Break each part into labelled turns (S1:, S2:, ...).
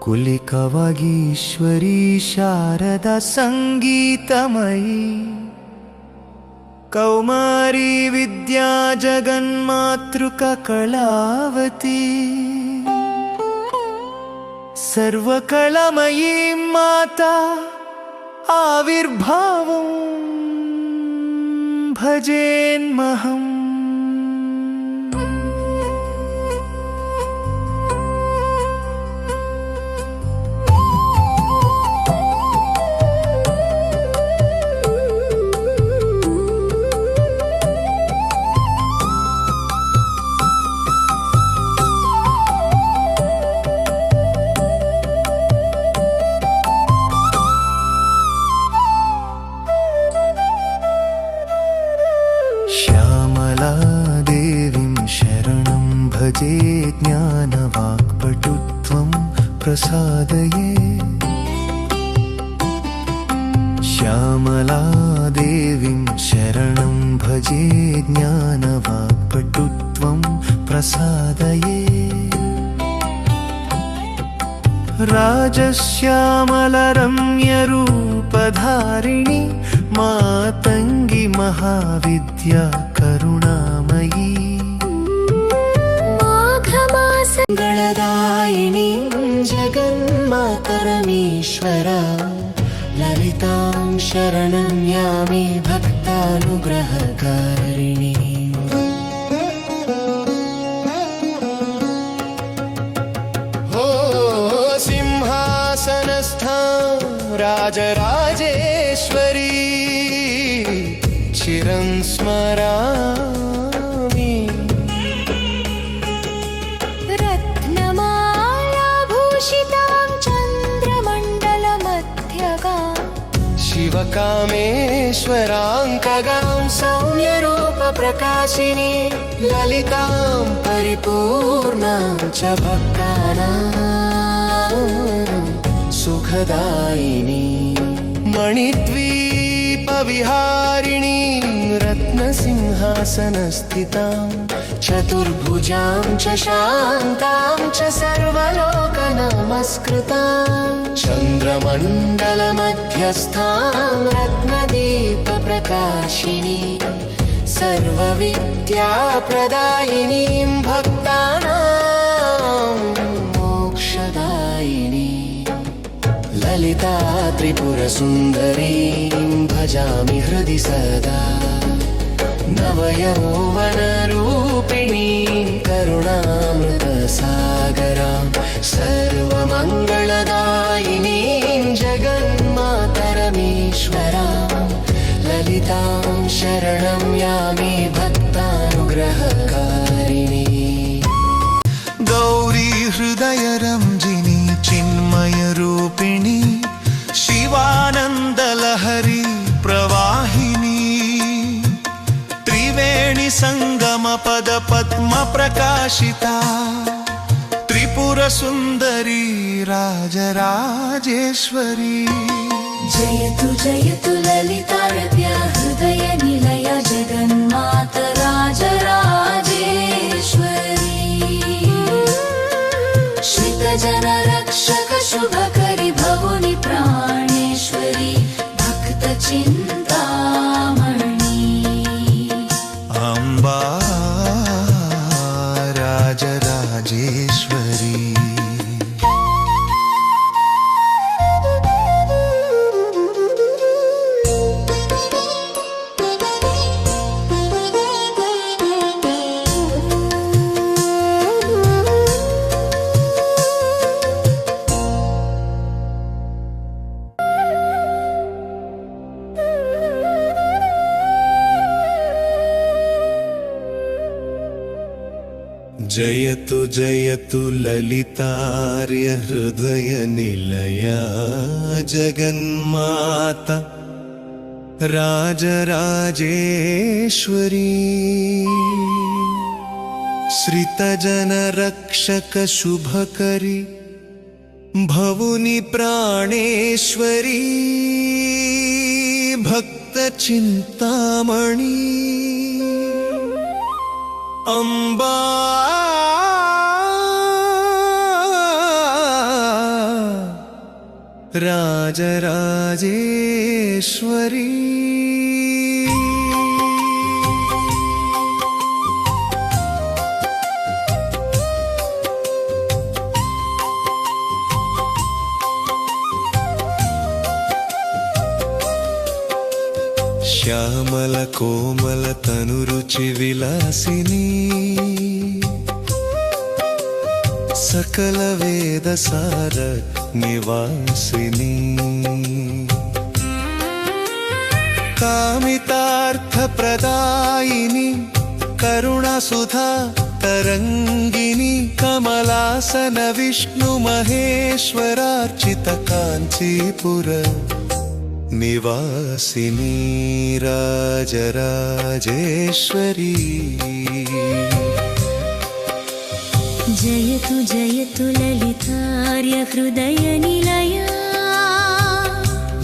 S1: ಕುಲಿಕವಾಗಿ ಈಶ್ವರೀ ಶಾರದ ಸಂಗೀತಮಯಿ ಕೌಮಾರಿ ವಿದ್ಯಾ ಜಗನ್ಮಾತೃಕ ಕಳಾವತಿ ಸರ್ವಕಳಮಯೀ ಮಾತಾ ಆವಿರ್ಭಾವಂ ಭಜೇನ್ಮಹಂ. भजे ज्ञानवाक्पटुत्वं प्रसादये. श्यामलादेवीं शरणं भजे ज्ञानवाक्पटुत्वं प्रसादये. राजश्यामलरम्यरूपधारिणि मातङ्गी महाविद्या करुणामयी
S2: मंगलदायिनी जगन्मातरमीश्वरा ललितां शरणं यामि भक्तानुग्रहकारिणी. हो सिंहासनस्थां राजराजेश्वरी चिरं स्मरामि. शिवकामेश्वराङ्कगां सौम्यरूपप्रकाशिनी ललितां परिपूर्णां च भक्तानां सुखदायिनी. मणिद्वीपविहारिणी रत्नसिंहासनस्थितां चतुर्भुजां च शान्तां च सर्वलोकनमस्कृतां चन्द्रमण्डलमध्यस्थां रत्नदीपप्रकाशिनी सर्वविद्याप्रदायिनीं भक्तानां मोक्षदायिनी. ललिता त्रिपुरसुन्दरीं भजामि हृदि सदा नवयौवनरूपिणी करुणामृतसागरां सर्वमङ्गलदायिनीं जगन्मातरमीश्वरां ललितां शरणं यामि भक्तानुग्रहकारिणी.
S1: गौरी हृदयरञ्जिनी चिन्मयरूपिणी शिवानन्दलहरी प्रवाहिनी त्रिवेणी संगमपद पद्मप्रकाशिता त्रिपुरसुन्दरी राजराजेश्वरी.
S2: जयतु जयतु ललितारत्या हृदय निलया जगन्माता राजराजेश्वरी. श्रितजनरक्षक शुभकरि भवुनि प्राणेश्वरी भक्तचिन्तामणि.
S1: अम्बा राजराजेश्वरी. जयतु जयतु ललितार्य हृदय निलया जगन्माता राजराजेश्वरी. श्रितजनरक्षक शुभकरि भवुनि प्राणेश्वरी भक्तचिन्तामणि. अम्बा రాజరాజేశ్వరి శ్యామల కోమల తనురుచి విలాసిని సకల వేద సార నివాసిని కామితార్థ ప్రదాయిని కరుణ సుధా తరంగిని కమలాసన విష్ణు మహేశ్వరార్చిత కాంచీపుర నివాసిని రాజరాజేశ్వరి
S2: జయతు జయతు లలితార్య హృదయ నిలయా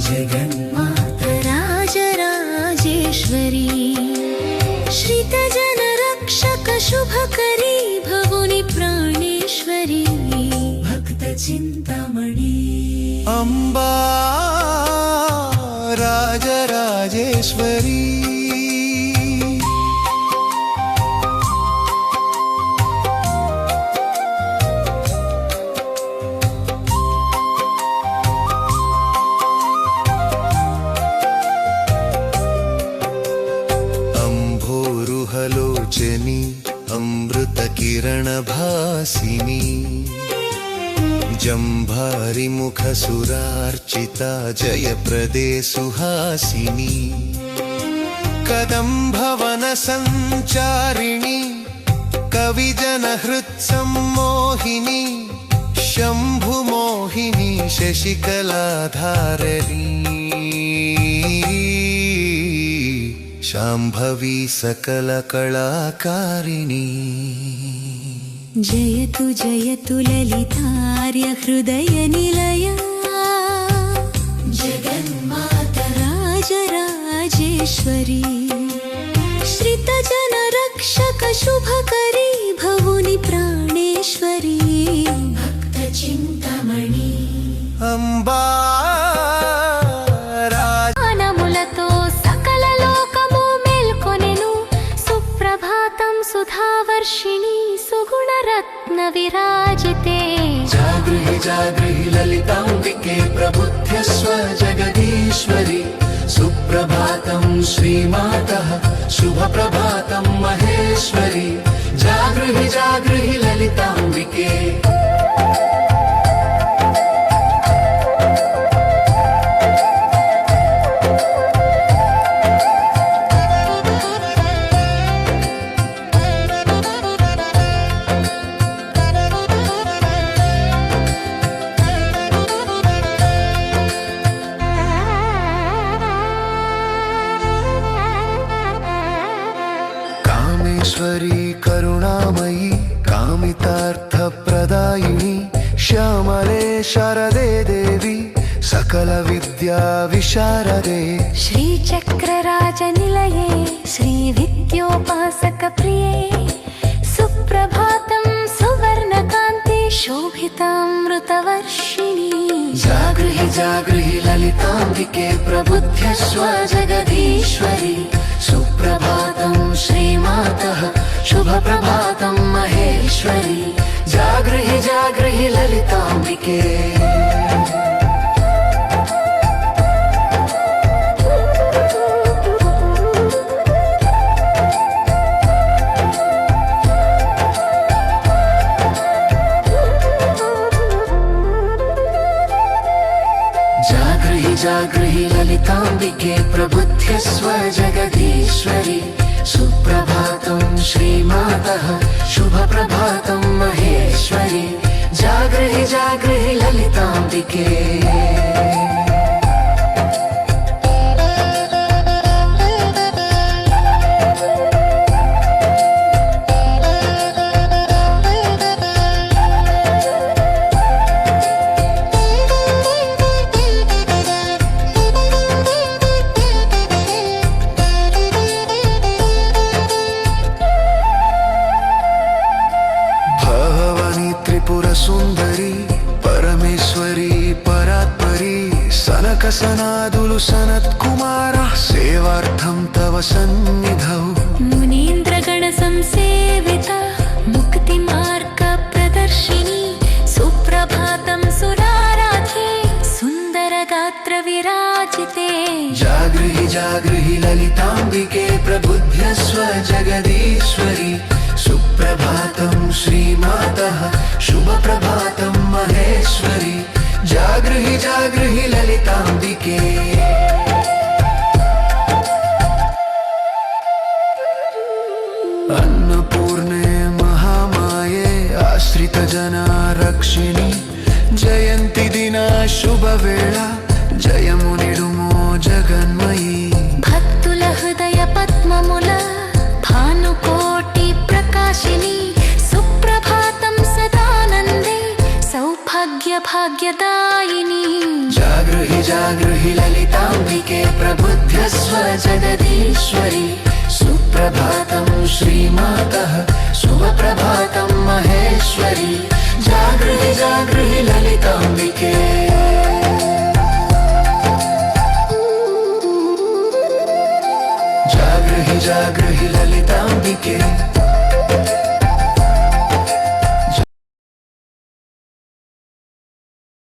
S2: జగన్మాత రాజరాజేశ్వరి శ్రితజన రక్షక శుభకరీ భవుని ప్రాణేశ్వరి భక్త చింతామణి
S1: అంబా రాజరాజేశ్వరి అంభోరుహలోచని అమృత కిరణ భాసిని జంభారి ముఖ సురార్చిత జయప్రదే సుహాసిని కదంభవన సంచారిణి కవిజన హృత్సమ్మోహిని శంభుమోహిని శశికళాధారిణి శాంభవి సకల కళాకారిణి
S2: జయతు జయతు లలితార్య హృదయ నిలయా జగన్మాత రాజరాజేశ్వరి శ్రితజన రక్షక శుభకరీ భవుని ప్రాణేశ్వరి భక్త చింతామణి
S1: అంబా
S2: రాజములతో సకల లోకము మేల్కొనెను సుప్రభాతం సుధావర్షిణి సుగుణరత్న విరాజితే
S1: జాగృహి జాగృహి లలితాంబికే ప్రబుద్ధ్యస్వ జగదీశ్వరి సుప్రభాతం శ్రీమాతః శుభప్రభాతం మహేశ్వరి జాగృహి జాగృహి లలితాంబికే కామేశ్వరి కరుణామయీ కామితార్థప్రదాయిని శ్యామలే శరదే దేవి సకల విద్యా విశారదే
S2: శ్రీచక్రరాజనిలయే శ్రీవిద్యోపాసక ప్రియే సుప్రభాతం సువర్ణకాంతి శోభితామృతవర్షిణి
S1: జాగృహి జాగృహి లలితాంబికే ప్రబుద్ధ్యస్వ జగదీశ్వరి సుప్రభాతం శ్రీమాతః శుభప్రభాతం మహేశ్వరి జాగృహి జాగృహి లలితాంబికే జాగృహి జాగృహి లలితాంబికే ప్రబుద్ధ్యస్వ జగదీశ్వరి సుప్రభాతం శ్రీమాతః శుభప్రభాతం మహేశ్వరి జాగృహి జాగృహి లలితాంబికే సుందరి పరమేశ్వరి పరాత్పరి भावसन्निधौ
S2: मुनीन्द्रगणसंसेविता मुक्तिमार्गप्रदर्शिनी सुप्रभातं सुराराध्ये सुन्दरगात्रविराजिते
S1: जागृहि जागृहि ललिताम्बिके प्रबुध्यस्व जगदीश्वरि सुप्रभातं श्रीमातः शुभप्रभातं महेश्वरि जागृहि जागृहि ललिताम्बिके अन्नपूर्णे महामाये आश्रितजना रक्षिणि जयन्ति दिना शुभवेळा जयमुनिडुमो जगन्मयी
S2: భక్తుల హృదయ పద్మముల భానుకోటి ప్రకాశిని సుప్రభాతం సదానందే సౌభాగ్య భాగ్యదాయిని
S1: जागृहि जागृहि ललिताम्बिके प्रबुध्यस्व जगदीश्वरि सुप्रभातं श्रीमातः शुभप्रभातं महेश्वरि जागृहि जागृहि ललिताम्बिके जागृहि जागृहि ललिताम्बिके